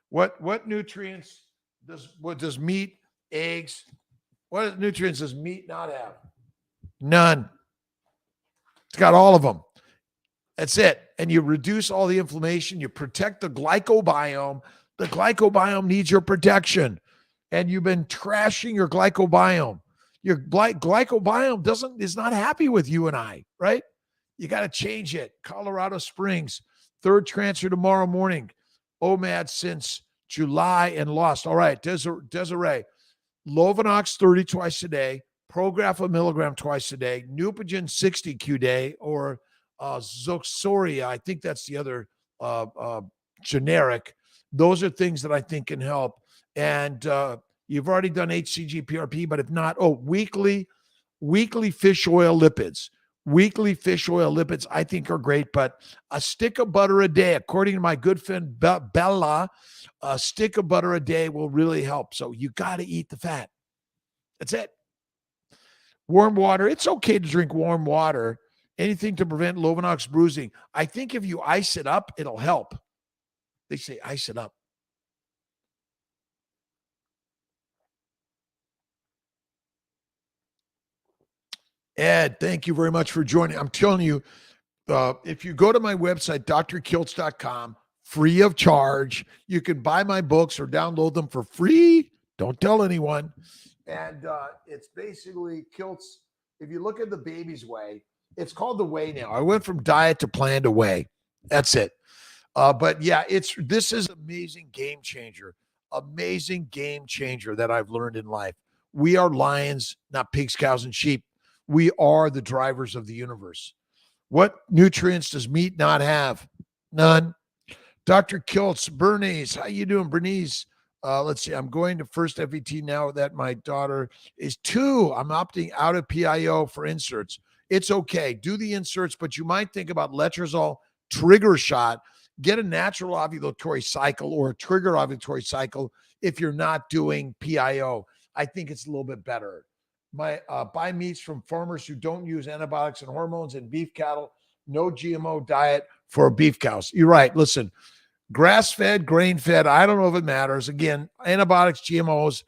What nutrients does meat, eggs, what nutrients does meat not have? None. It's got all of them. That's it. And you reduce all the inflammation. You protect the glycobiome. The glycobiome needs your protection. And you've been trashing your glycobiome. Your glycobiome is not happy with you and I, right? You got to change it. Colorado Springs, third transfer tomorrow morning. OMAD since July and lost. All right, Desiree. Lovenox 30 twice a day. Prograf a milligram twice a day. Neupogen 60 Q day or Zoxoria. I think that's the other generic. Those are things that I think can help. And you've already done HCG PRP, but if not, weekly fish oil lipids. Weekly fish oil lipids, I think, are great, but a stick of butter a day, according to my good friend Bella, a stick of butter a day will really help. So you got to eat the fat. That's it. Warm water. It's okay to drink warm water. Anything to prevent Lovenox bruising. I think if you ice it up, it'll help. They say ice it up. Ed, thank you very much for joining. I'm telling you, if you go to my website, drkiltz.com, free of charge, you can buy my books or download them for free. Don't tell anyone. And it's basically Kiltz. If you look at the baby's way, it's called The Way now. I went from diet to plan to way. That's it. But yeah, this is amazing game changer. Amazing game changer that I've learned in life. We are lions, not pigs, cows, and sheep. We are the drivers of the universe. What nutrients does meat not have? None. Dr. Kiltz, Bernice, how you doing, Bernice? Let's see. I'm going to first FET now that my daughter is 2. I'm opting out of PIO for inserts. It's okay. Do the inserts, but you might think about letrozole trigger shot. Get a natural ovulatory cycle or a trigger ovulatory cycle if you're not doing PIO. I think it's a little bit better. Buy meats from farmers who don't use antibiotics and hormones and beef cattle, no GMO diet for beef cows. You're right. Listen, grass-fed, grain-fed, I don't know if it matters. Again, antibiotics, GMOs,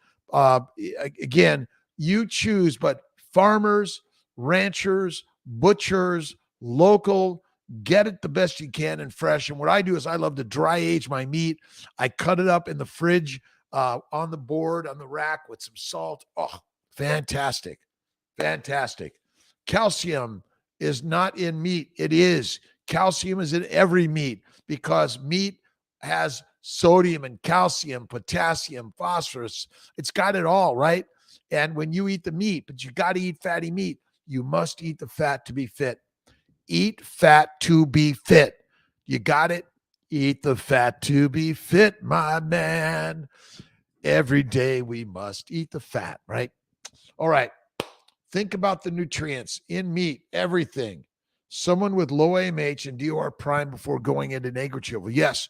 again, you choose, but farmers, ranchers, butchers, local, get it the best you can and fresh. And what I do is I love to dry age my meat. I cut it up in the fridge, on the board, on the rack with some salt. Oh, fantastic. Fantastic. Calcium is not in meat. It is. Calcium is in every meat because meat has sodium and calcium, potassium, phosphorus. It's got it all, right? And when you eat the meat, but you got to eat fatty meat, you must eat the fat to be fit. Eat fat to be fit. You got it? Eat the fat to be fit, my man. Every day we must eat the fat, right? All right. Think about the nutrients in meat, everything. Someone with low AMH and DOR prime before going into negligible. Yes.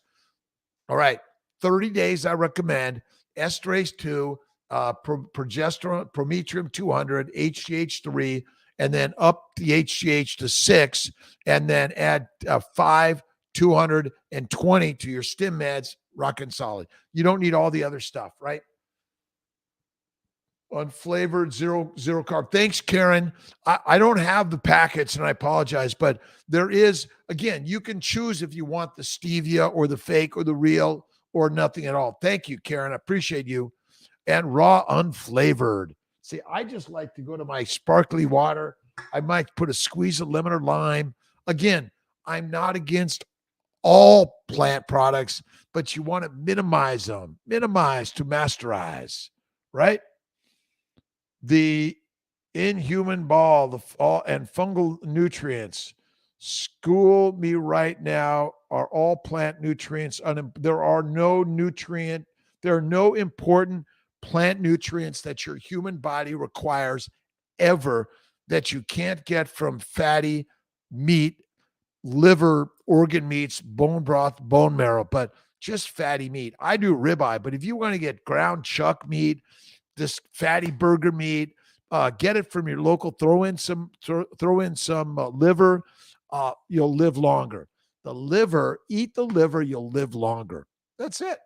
All right. 30 days I recommend esterase 2, progesterone, prometrium 200, HGH 3, and then up the HGH to 6, and then add 5, 220 to your stim meds, rockin' solid. You don't need all the other stuff, right? Unflavored, zero carb. Thanks, Karen. I don't have the packets, and I apologize, but there is, again, you can choose if you want the stevia or the fake or the real or nothing at all. Thank you, Karen. I appreciate you. And raw, unflavored. See, I just like to go to my sparkly water. I might put a squeeze of lemon or lime. Again, I'm not against all plant products, but you want to minimize them, minimize to masterize, right? The inhuman ball, and fungal nutrients. School me right now. Are all plant nutrients? There are no important plant nutrients that your human body requires ever that you can't get from fatty meat, liver, organ meats, bone broth, bone marrow, but just fatty meat. I do ribeye, but if you want to get ground chuck meat, this fatty burger meat, get it from your local, throw in some liver, you'll live longer. Eat the liver, you'll live longer. That's it.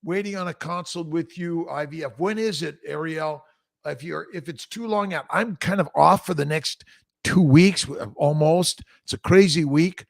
Waiting on a consult with you, IVF. When is it, Ariel? If it's too long out, I'm kind of off for the next 2 weeks almost. It's a crazy week.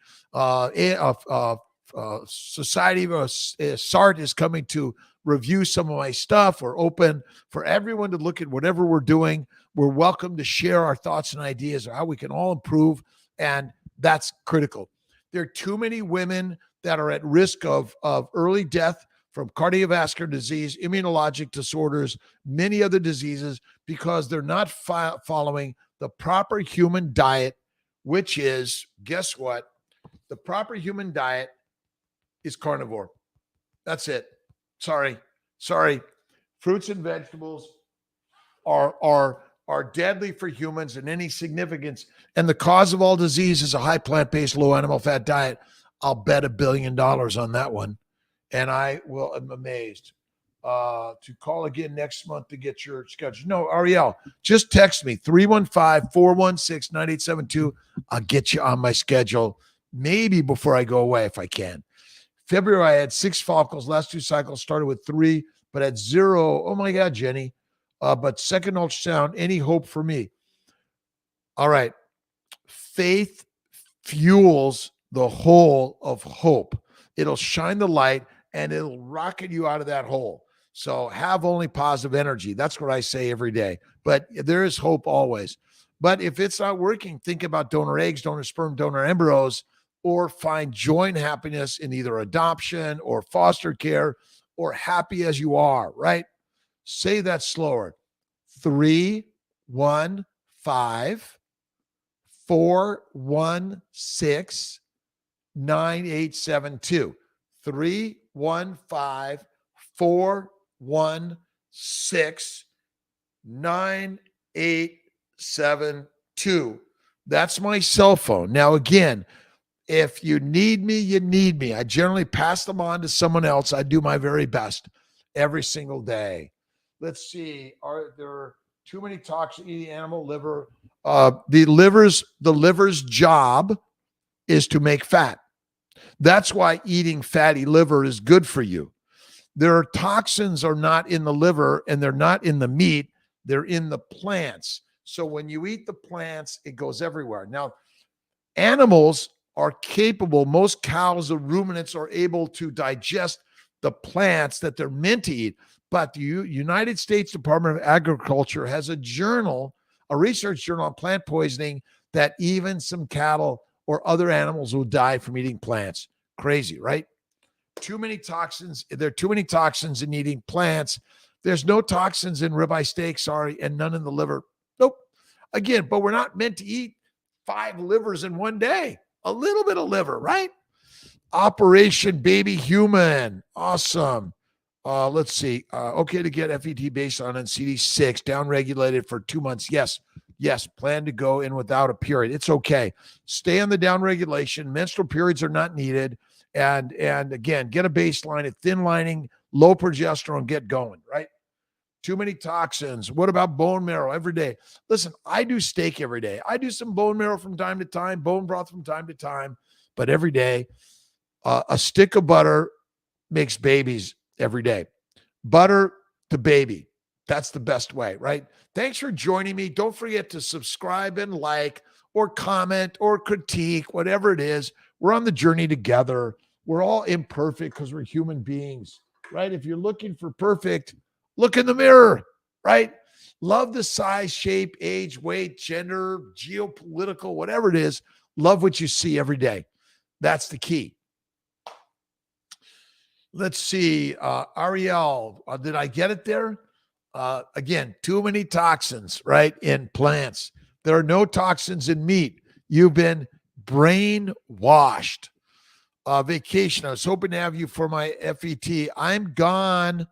Society of SART is coming to review some of my stuff. We're open for everyone to look at whatever we're doing. We're welcome to share our thoughts and ideas of how we can all improve, and that's critical. There are too many women that are at risk of early death from cardiovascular disease, immunologic disorders, many other diseases, because they're not following the proper human diet, which is, guess what? The proper human diet is carnivore. That's it. Sorry. Fruits and vegetables are deadly for humans in any significance. And the cause of all disease is a high plant-based, low animal fat diet. I'll bet $1 billion on that one. And I'm amazed. To call again next month to get your schedule. No, Ariel, just text me 315-416-9872. I'll get you on my schedule maybe before I go away if I can. February, I had 6 follicles. Last 2 cycles started with 3, but at 0. Oh my God, Jenny. But second ultrasound, any hope for me? All right. Faith fuels the hole of hope. It'll shine the light and it'll rocket you out of that hole. So have only positive energy. That's what I say every day. But there is hope always. But if it's not working, think about donor eggs, donor sperm, donor embryos, or find joy and happiness in either adoption or foster care or happy as you are, right? Say that slower. 315-416-9872. 315-416-9872. That's my cell phone. Now, again, if you need me, you need me. I generally pass them on to someone else. I do my very best every single day. Let's see. Are there too many talks eating animal liver? The liver's job is to make fat. That's why eating fatty liver is good for you. Their toxins are not in the liver and they're not in the meat. They're in the plants. So when you eat the plants, it goes everywhere. Now, animals are capable, most cows or ruminants are able to digest the plants that they're meant to eat. But the United States Department of Agriculture has a journal, a research journal on plant poisoning, that even some cattle or other animals will die from eating plants. Crazy, right? Too many toxins. There are too many toxins in eating plants. There's no toxins in ribeye steak, sorry, and none in the liver. Nope. Again, but we're not meant to eat 5 livers in one day. A little bit of liver, right? Operation Baby Human. Awesome. Let's see. Okay to get FET based on CD6, downregulated for 2 months. Yes. Plan to go in without a period. It's okay. Stay on the downregulation. Menstrual periods are not needed. And again, get a baseline, a thin lining, low progesterone, get going, right? Too many toxins. What about bone marrow every day? Listen, I do steak every day. I do some bone marrow from time to time, bone broth from time to time, but every day, a stick of butter makes babies every day. Butter to baby. That's the best way, right? Thanks for joining me. Don't forget to subscribe and like or comment or critique, whatever it is. We're on the journey together. We're all imperfect because we're human beings, right? If you're looking for perfect, look in the mirror, right? Love the size, shape, age, weight, gender, geopolitical, whatever it is. Love what you see every day. That's the key. Let's see. Ariel, did I get it there? Again, too many toxins, right? In plants. There are no toxins in meat. You've been brainwashed. Vacation. I was hoping to have you for my FET. I'm gone.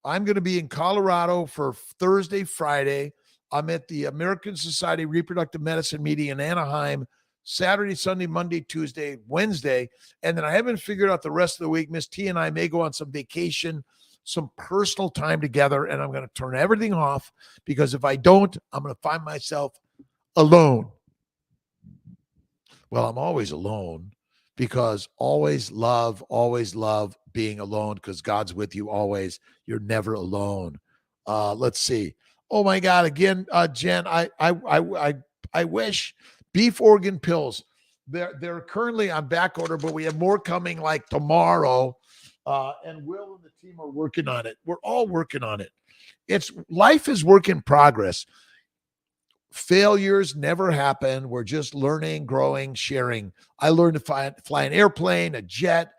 I'm going to be in Colorado for Thursday, Friday. I'm at the American Society of Reproductive Medicine meeting in Anaheim, Saturday, Sunday, Monday, Tuesday, Wednesday. And then I haven't figured out the rest of the week. Miss T and I may go on some vacation, some personal time together, and I'm going to turn everything off because if I don't, I'm going to find myself alone. Well, I'm always alone because always love being alone because God's with you always. You're never alone. Let's see. Oh my God. Again, Jen, I wish beef organ pills. They're currently on back order, but we have more coming like tomorrow. And Will and the team are working on it. We're all working on it. Life is work in progress. Failures never happen. We're just learning, growing, sharing. I learned to fly an airplane, a jet,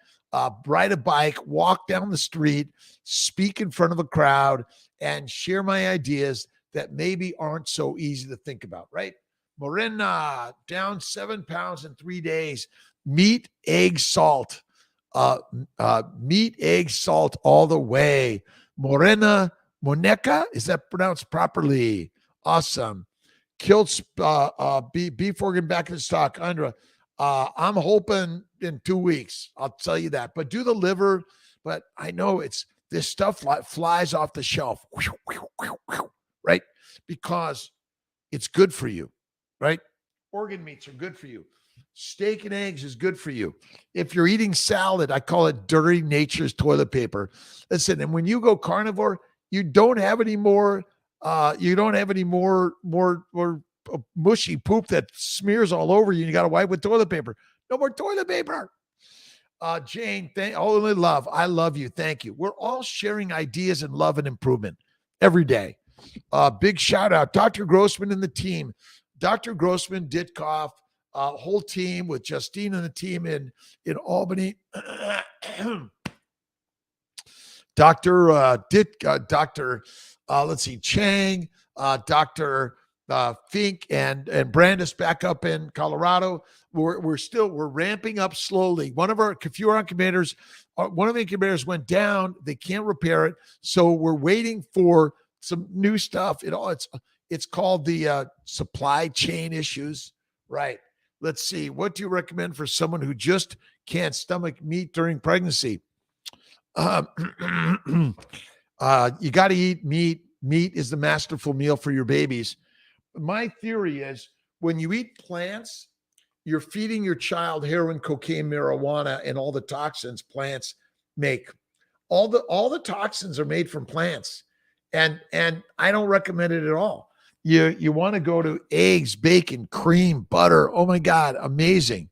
ride a bike, walk down the street, speak in front of a crowd, and share my ideas that maybe aren't so easy to think about, right? Morena, down 7 pounds in 3 days. Meat, egg, salt. Meat, egg, salt all the way. Morena, Moneca, is that pronounced properly? Awesome. Kiltz, beef organ back in stock. Andra, I'm hoping in 2 weeks. I'll tell you that. But do the liver. But I know this stuff flies off the shelf, right? Because it's good for you, right? Organ meats are good for you. Steak and eggs is good for you. If you're eating salad, I call it dirty nature's toilet paper. Listen, and when you go carnivore, you don't have any more. You don't have any more mushy poop that smears all over you. And you got to wipe with toilet paper. No more toilet paper. Jane, only love. I love you. Thank you. We're all sharing ideas and love and improvement every day. Big shout out, Dr. Grossman and the team. Dr. Grossman, Ditkoff, whole team with Justine and the team in Albany. Dr. Let's see, Chang, Dr. Fink, and Brandis back up in Colorado. We're ramping up slowly. One of the incubators went down. They can't repair it, so we're waiting for some new stuff. It's called the supply chain issues, right? Let's see. What do you recommend for someone who just can't stomach meat during pregnancy? You got to eat meat. Meat is the masterful meal for your babies. My theory is when you eat plants, you're feeding your child heroin, cocaine, marijuana, and all the toxins plants make. All the toxins are made from plants, and I don't recommend it at all. You want to go to eggs, bacon, cream, butter. Oh my God, amazing.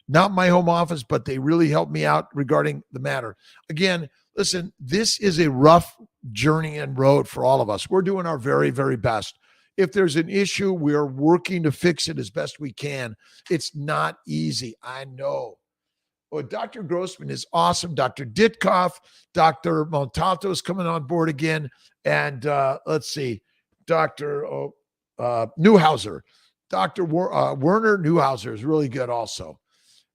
Not my home office, but they really helped me out regarding the matter. Again, listen, this is a rough journey and road for all of us. We're doing our very, very best. If there's an issue, we are working to fix it as best we can. It's not easy. I know. Well, Dr. Grossman is awesome. Dr. Ditkoff, Dr. Montalto is coming on board again. And let's see, Dr. Newhauser. Dr. Werner Newhauser is really good also.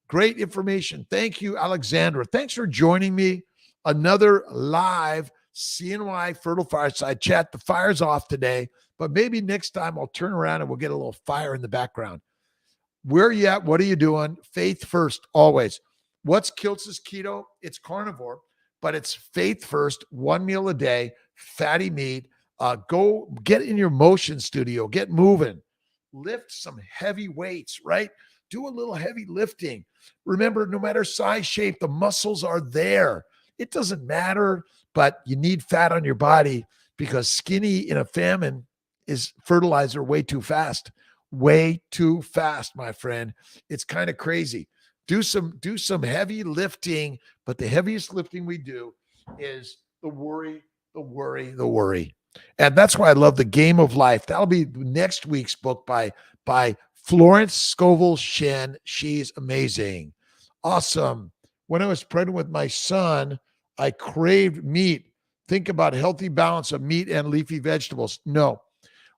Great information. Thank you, Alexandra. Thanks for joining me. Another live CNY Fertile Fireside chat. The fire's off today, but maybe next time I'll turn around and we'll get a little fire in the background. Where are you at? What are you doing? Faith first, always. What's Kiltz's keto? It's carnivore, but it's faith first, 1 meal a day, fatty meat. Go get in your motion studio, get moving, lift some heavy weights, right? Do a little heavy lifting. Remember, no matter size, shape, the muscles are there. It doesn't matter, but you need fat on your body because skinny in a famine is fertilizer way too fast. Way too fast, my friend. It's kind of crazy. Do some heavy lifting, but the heaviest lifting we do is the worry. And that's why I love The Game of Life. That'll be next week's book by Florence Scovel Shen. She's amazing. Awesome. When I was pregnant with my son, I craved meat. Think about a healthy balance of meat and leafy vegetables. No,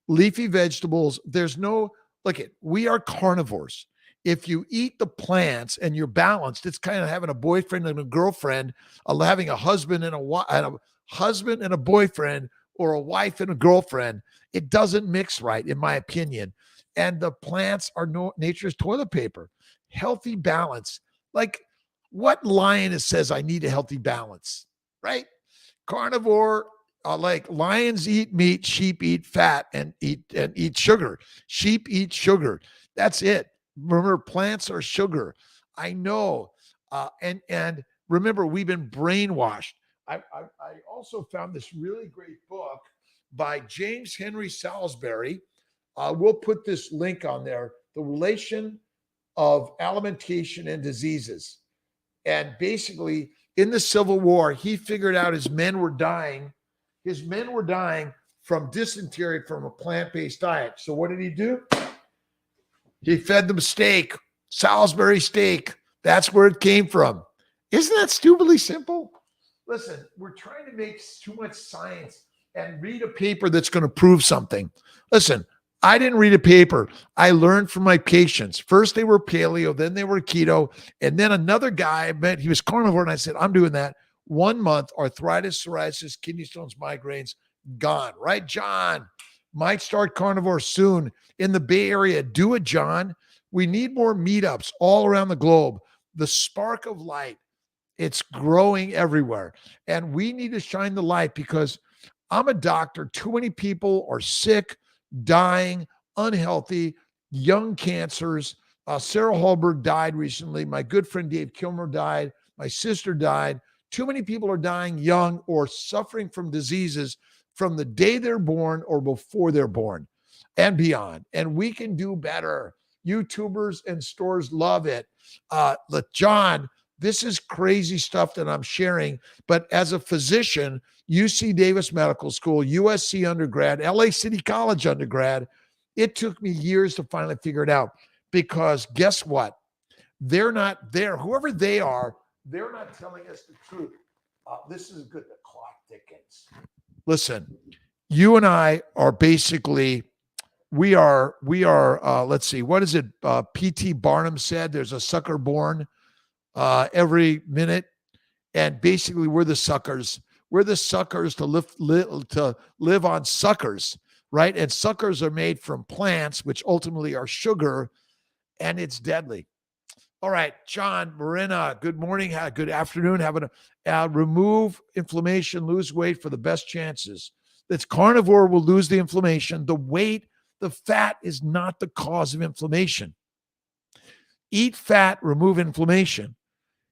leafy vegetables, there's no, look it, we are carnivores. If you eat the plants and you're balanced, it's kind of having a boyfriend and a girlfriend, having a husband and a boyfriend, or a wife and a girlfriend. It doesn't mix right, in my opinion. And the plants are nature's toilet paper. Healthy balance. Like, what lion says I need a healthy balance, right? Carnivore, like lions eat meat, sheep eat fat and eat sugar. Sheep eat sugar. That's it. Remember, plants are sugar. I know. And remember, we've been brainwashed. I also found this really great book by James Henry Salisbury. We'll put this link on there, The Relation of Alimentation and Diseases. And basically, in the Civil War, he figured out his men were dying. His men were dying from dysentery from a plant-based diet. So what did he do? He fed them steak, Salisbury steak. That's where it came from. Isn't that stupidly simple? Listen, we're trying to make too much science and read a paper that's going to prove something. Listen, I didn't read a paper. I learned from my patients. First, they were paleo, then they were keto. And then another guy I met, he was carnivore. And I said, I'm doing that. 1 month, arthritis, psoriasis, kidney stones, migraines, gone. Right, John? Might start carnivore soon in the Bay Area. Do it, John. We need more meetups all around the globe. The spark of light, it's growing everywhere. And we need to shine the light because I'm a doctor. Too many people are sick, dying, unhealthy, young cancers. Sarah Hallberg died recently. My good friend Dave Kilmer died. My sister died. Too many people are dying young or suffering from diseases from the day they're born or before they're born and beyond. And we can do better. YouTubers and stores love it. John, this is crazy stuff that I'm sharing. But as a physician, UC Davis Medical School, USC undergrad, LA City College undergrad, it took me years to finally figure it out because guess what? They're not there. Whoever they are, they're not telling us the truth. This is good. The clock thickens. Listen, you and I are basically, we are, let's see, what is it? P.T. Barnum said, there's a sucker born every minute. And basically we're the suckers. We're the suckers to live on suckers, right? And suckers are made from plants, which ultimately are sugar, and it's deadly. All right, John, Marina, good morning, good afternoon. Remove inflammation, lose weight for the best chances. That's carnivore will lose the inflammation. The weight, the fat is not the cause of inflammation. Eat fat, remove inflammation.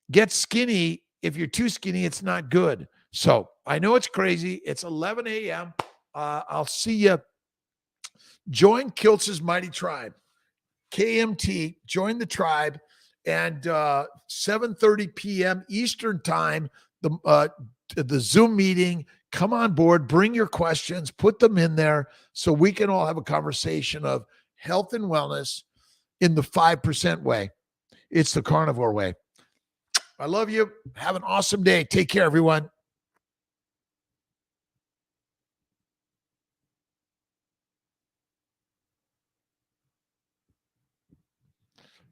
Get skinny. If you're too skinny, it's not good. So I know it's crazy. It's 11 a.m. I'll see you. Join Kiltz's Mighty Tribe. KMT, join the tribe. And 7:30 p.m. Eastern time, the Zoom meeting. Come on board, bring your questions, put them in there so we can all have a conversation of health and wellness in the 5% way. It's the carnivore way. I love you. Have an awesome day. Take care, everyone.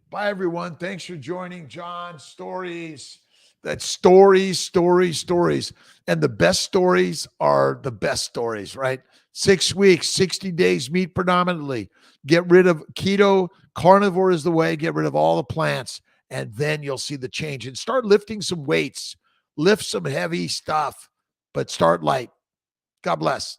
Bye, everyone. Thanks for joining. John, stories. That's stories. And the best stories are the best stories, right? 6 weeks, 60 days, meat predominantly. Get rid of keto. Carnivore is the way. Get rid of all the plants. And then you'll see the change. And start lifting some weights. Lift some heavy stuff, but start light. God bless.